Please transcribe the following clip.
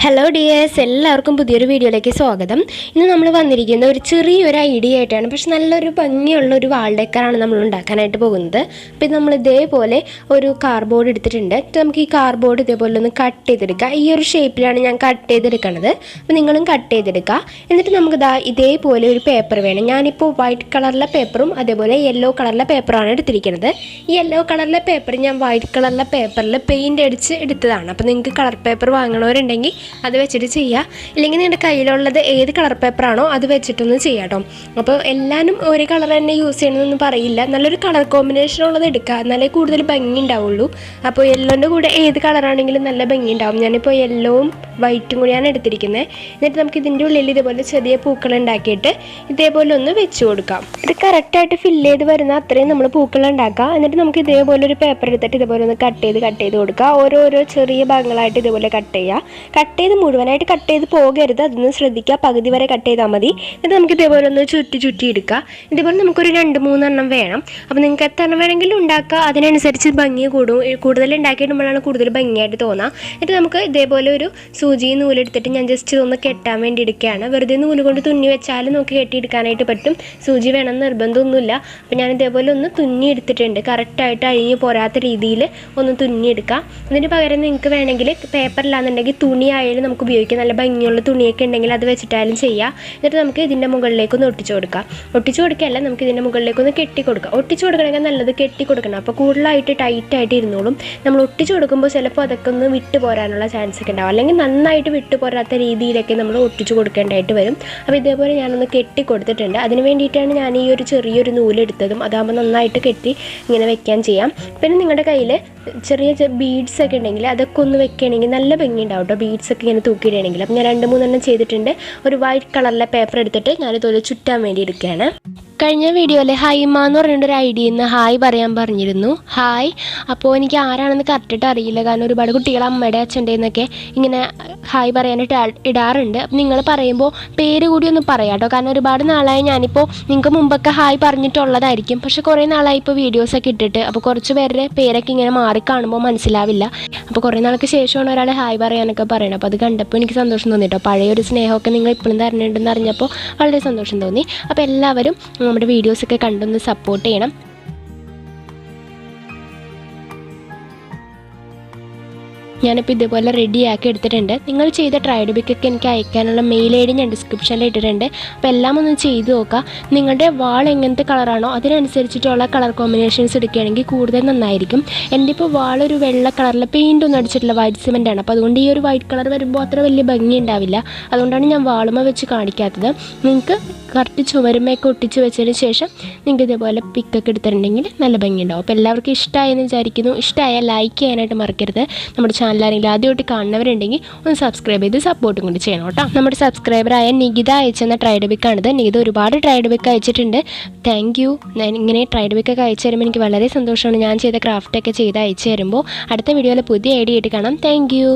Hello dears, എല്ലാവർക്കും പുതിയൊരു വീഡിയോയിലേക്ക് സ്വാഗതം. ഇന്ന് നമ്മൾ വന്നിരിക്കുന്ന ഒരു ചെറിയൊരു ഐഡിയ ആയിട്ടാണ്. പക്ഷെ നല്ലൊരു ഭംഗിയുള്ള ഒരു വാൾ ഡെക്കറാണ് നമ്മൾ ഉണ്ടാക്കാനായിട്ട് പോകുന്നത്. അപ്പോൾ ഇത് നമ്മൾ ഇതേപോലെ ഒരു കാർഡ്ബോർഡ് എടുത്തിട്ടുണ്ട്. നമുക്ക് ഈ കാർഡ്ബോർഡ് ഇതേപോലെ ഒന്ന് കട്ട് ചെയ്തെടുക്കുക. ഈ ഒരു ഷേപ്പിലാണ് ഞാൻ കട്ട് ചെയ്തെടുക്കുന്നത്. അപ്പോൾ നിങ്ങളും കട്ട് ചെയ്തെടുക്കുക. എന്നിട്ട് നമുക്ക് ഇതേപോലെ ഒരു പേപ്പർ വേണം. ഞാനിപ്പോൾ വൈറ്റ് കളറിലെ പേപ്പറും അതേപോലെ യെല്ലോ കളറിലെ പേപ്പറാണ് എടുത്തിരിക്കുന്നത്. ഈ യെല്ലോ കളറിലെ പേപ്പർ ഞാൻ വൈറ്റ് കളറിലെ പേപ്പറിൽ പെയിൻ്റ് അടിച്ച് എടുത്തതാണ്. അപ്പോൾ നിങ്ങൾക്ക് കളർ പേപ്പർ വാങ്ങണവരുണ്ടെങ്കിൽ അത് വെച്ചിട്ട് ചെയ്യുക. ഇല്ലെങ്കിൽ നിങ്ങളുടെ കയ്യിലുള്ളത് ഏത് കളർ പേപ്പറാണോ അത് വെച്ചിട്ടൊന്ന് ചെയ്യാം കേട്ടോ. അപ്പോൾ എല്ലാവരും ഒരേ കളർ തന്നെ യൂസ് ചെയ്യണമെന്നൊന്നും പറയില്ല. നല്ലൊരു കളർ കോമ്പിനേഷൻ ഉള്ളത് എടുക്കുക, എന്നാലേ കൂടുതൽ ഭംഗി ഉണ്ടാവുള്ളൂ. അപ്പോൾ യെല്ലോൻ്റെ കൂടെ ഏത് കളറാണെങ്കിലും നല്ല ഭംഗി ഉണ്ടാവും. ഞാനിപ്പോൾ യെല്ലോവും വൈറ്റും കൂടിയാണ് എടുത്തിരിക്കുന്നത്. എന്നിട്ട് നമുക്ക് ഇതിൻ്റെ ഉള്ളിൽ ഇതുപോലെ ചെറിയ പൂക്കൾ ഉണ്ടാക്കിയിട്ട് ഇതേപോലെ ഒന്ന് വെച്ച് കൊടുക്കാം. ഇത് കറക്റ്റായിട്ട് ഫില്ല് ചെയ്ത് വരുന്ന അത്രയും നമ്മൾ പൂക്കൾ ഉണ്ടാക്കുക. എന്നിട്ട് നമുക്ക് ഇതേപോലെ ഒരു പേപ്പർ എടുത്തിട്ട് ഇതേപോലെ ഒന്ന് കട്ട് ചെയ്ത് കൊടുക്കുക. ഓരോരോ ചെറിയ ഭാഗങ്ങളായിട്ട് ഇതേപോലെ കട്ട് ചെയ്യുക. കട്ട് ചെയ്ത് മുഴുവനായിട്ട് കട്ട് ചെയ്ത് പോകരുത്, അതൊന്ന് ശ്രദ്ധിക്കുക. പകുതി വരെ കട്ട് ചെയ്താൽ മതി. എന്നിട്ട് നമുക്ക് ഇതേപോലെ ഒന്ന് ചുറ്റി എടുക്കുക. ഇതേപോലെ നമുക്കൊരു 2-3 എണ്ണം വേണം. അപ്പോൾ നിങ്ങൾക്ക് എത്ര എണ്ണം വേണമെങ്കിലും ഉണ്ടാക്കുക, അതിനനുസരിച്ച് ഭംഗി കൂടും. കൂടുതൽ ഉണ്ടാക്കിയിടുമ്പോഴാണ് കൂടുതൽ ഭംഗിയായിട്ട് തോന്നുക. എന്നിട്ട് നമുക്ക് ഇതേപോലെ ഒരു സൂചി നൂലെടുത്തിട്ട് ഞാൻ ജസ്റ്റ് ഇതൊന്ന് കെട്ടാൻ വേണ്ടി എടുക്കുകയാണ്. വെറുതെ നൂല് കൊണ്ട് തുന്നി വെച്ചാൽ നമുക്ക് കെട്ടിയെടുക്കാനായിട്ട് പറ്റും. സൂചി വേണം നിർബന്ധമൊന്നുമില്ല. അപ്പോൾ ഞാൻ ഇതേപോലെ ഒന്ന് തുന്നി എടുത്തിട്ടുണ്ട്. കറക്റ്റായിട്ട് അഴിഞ്ഞു പോരാത്ത രീതിയിൽ ഒന്ന് തുന്നിയെടുക്കാം. അതിന് പകരം നിങ്ങൾക്ക് വേണമെങ്കിൽ പേപ്പറിലാണെന്നുണ്ടെങ്കിൽ തുണി ആയാലും നമുക്ക് ഉപയോഗിക്കാം. നല്ല ഭംഗിയുള്ള തുണിയൊക്കെ ഉണ്ടെങ്കിൽ അത് വെച്ചിട്ടായാലും ചെയ്യാം. എന്നിട്ട് നമുക്ക് ഇതിൻ്റെ മുകളിലേക്കൊന്ന് ഒട്ടിച്ചു കൊടുക്കാം. ഒട്ടിച്ചു കൊടുക്കുകയല്ല, നമുക്ക് ഇതിൻ്റെ മുകളിലേക്കൊന്ന് കെട്ടി കൊടുക്കാം. ഒട്ടിച്ചു കൊടുക്കണമെങ്കിൽ നല്ലത് കെട്ടി കൊടുക്കണം. അപ്പോൾ കൂടുതലായിട്ട് ടൈറ്റായിട്ട് ഇരുന്നോളും. നമ്മൾ ഒട്ടിച്ചു കൊടുക്കുമ്പോൾ ചിലപ്പോൾ അതൊക്കെ ഒന്ന് വിട്ടു പോരാനുള്ള ചാൻസ് ഒക്കെ ഉണ്ടാവും. അല്ലെങ്കിൽ നന്നായിട്ട് വിട്ടു പോരാത്ത രീതിയിലൊക്കെ നമ്മൾ ഒട്ടിച്ചു കൊടുക്കേണ്ടതായിട്ട് വരും. അപ്പോൾ ഇതേപോലെ ഞാനൊന്ന് കെട്ടി കൊടുത്തിട്ടുണ്ട്. അതിന് വേണ്ടിയിട്ടാണ് ഞാൻ ഈ ഒരു ചെറിയൊരു നൂലെടുത്തതും. അതാകുമ്പോൾ നന്നായിട്ട് കെട്ടി ഇങ്ങനെ വെക്കാൻ ചെയ്യാം. പിന്നെ നിങ്ങളുടെ കയ്യിൽ ചെറിയ ബീഡ്സ് ഒക്കെ ഉണ്ടെങ്കിൽ അതൊക്കെ ഒന്ന് വെക്കുകയാണെങ്കിൽ നല്ല ഭംഗി ഉണ്ടാവും കേട്ടോ. ബീഡ്സ് ഒക്കെ ഇങ്ങനെ തൂക്കിയിടുകയാണെങ്കിൽ. അപ്പം ഞാൻ 2-3 എണ്ണം ചെയ്തിട്ടുണ്ട്. ഒരു വൈറ്റ് കളറിലെ പേപ്പർ എടുത്തിട്ട് ഞാനിതുപോലെ ചുറ്റാൻ വേണ്ടി എടുക്കുകയാണ്. കഴിഞ്ഞ വീഡിയോയിൽ ഹൈമ എന്ന് പറഞ്ഞിട്ടൊരു ഐഡിയിൽ നിന്ന് ഹായ് പറയാൻ പറഞ്ഞിരുന്നു. ഹായ്. അപ്പോൾ എനിക്ക് ആരാണെന്ന് കറക്റ്റായിട്ട് അറിയില്ല. കാരണം ഒരുപാട് കുട്ടികൾ അമ്മയുടെ അച്ഛൻ്റെ എന്നൊക്കെ ഇങ്ങനെ ഹായ് പറയാനായിട്ട് ഇടാറുണ്ട്. അപ്പം നിങ്ങൾ പറയുമ്പോൾ പേര് കൂടി ഒന്ന് പറയാം കേട്ടോ. കാരണം ഒരുപാട് നാളായി ഞാനിപ്പോൾ നിങ്ങൾക്ക് മുമ്പൊക്കെ ഹായ് പറഞ്ഞിട്ടുള്ളതായിരിക്കും. പക്ഷേ കുറേ നാളായി ഇപ്പോൾ വീഡിയോസൊക്കെ ഇട്ടിട്ട്. അപ്പോൾ കുറച്ച് പേരുടെ പേരൊക്കെ ഇങ്ങനെ മാറി കാണുമ്പോൾ മനസ്സിലാവില്ല. അപ്പോൾ കുറേ നാൾക്ക് ശേഷമാണ് ഒരാൾ ഹായ് പറയാനൊക്കെ പറയണം. അപ്പോൾ അത് കണ്ടപ്പോൾ എനിക്ക് സന്തോഷം തോന്നി കേട്ടോ. പഴയൊരു സ്നേഹമൊക്കെ നിങ്ങൾ ഇപ്പോഴും തരുന്നുണ്ടെന്ന് അറിഞ്ഞപ്പോൾ വളരെ സന്തോഷം തോന്നി. അപ്പോൾ എല്ലാവരും നമ്മുടെ വീഡിയോസൊക്കെ കണ്ടൊന്ന് സപ്പോർട്ട് ചെയ്യണം. ഞാനിപ്പോൾ ഇതേപോലെ റെഡിയാക്കി എടുത്തിട്ടുണ്ട്. നിങ്ങൾ ചെയ്ത ട്രൈഡ് പിക്കൊക്കെ എനിക്ക് അയക്കാനുള്ള മെയിൽ ഐ ഡി ഞാൻ ഡിസ്ക്രിപ്ഷനിൽ ഇട്ടിട്ടുണ്ട്. അപ്പോൾ എല്ലാം ഒന്ന് ചെയ്ത് നോക്കുക. നിങ്ങളുടെ വാൾ എങ്ങനത്തെ കളറാണോ അതിനനുസരിച്ചിട്ടുള്ള കളർ കോമ്പിനേഷൻസ് എടുക്കുകയാണെങ്കിൽ കൂടുതൽ നന്നായിരിക്കും. എൻ്റെ ഇപ്പോൾ വാൾ ഒരു വെള്ള കളറിൽ പെയിൻ്റ് ഒന്നും അടിച്ചിട്ടുള്ള വൈറ്റ് സിമെൻ്റാണ്. അപ്പോൾ അതുകൊണ്ട് ഈ ഒരു വൈറ്റ് കളർ വരുമ്പോൾ അത്ര വലിയ ഭംഗി ഉണ്ടാവില്ല. അതുകൊണ്ടാണ് ഞാൻ വാളുമ വെച്ച് കാണിക്കാത്തത്. നിങ്ങൾക്ക് കറക്റ്റ് ചുമരുമയൊക്കെ ഒട്ടിച്ച് വെച്ചതിന് ശേഷം നിങ്ങൾക്ക് ഇതേപോലെ പിക്കൊക്കെ എടുത്തിട്ടുണ്ടെങ്കിൽ നല്ല ഭംഗി ഉണ്ടാവും. അപ്പോൾ എല്ലാവർക്കും ഇഷ്ടമായെന്ന് വിചാരിക്കുന്നു. ഇഷ്ടമായാൽ ലൈക്ക് ചെയ്യാനായിട്ട് മറക്കരുത്. നമ്മുടെ ചാനലാണെങ്കിൽ ആദ്യമായിട്ട് കാണുന്നവരുണ്ടെങ്കിൽ ഒന്ന് സബ്സ്ക്രൈബ് ചെയ്ത് സപ്പോർട്ടും കൂടി ചെയ്യണം കേട്ടോ. നമ്മുടെ സബ്സ്ക്രൈബറായ നികിത അയച്ചെന്ന ട്രൈഡ് പിക്കാണിത്. നികിത ഒരുപാട് ട്രൈഡ് പിക്ക് അയച്ചിട്ടുണ്ട്. Thank you. ഞാൻ ഇങ്ങനെ ട്രൈഡ് പിക്കൊക്കെ അയച്ചു തരുമ്പോൾ എനിക്ക് വളരെ സന്തോഷമാണ്. ഞാൻ ചെയ്ത ക്രാഫ്റ്റൊക്കെ ചെയ്ത് അയച്ചു തരുമ്പോൾ. അടുത്ത വീഡിയോയിൽ പുതിയ ഐഡിയ ആയിട്ട് കാണാം. Thank you.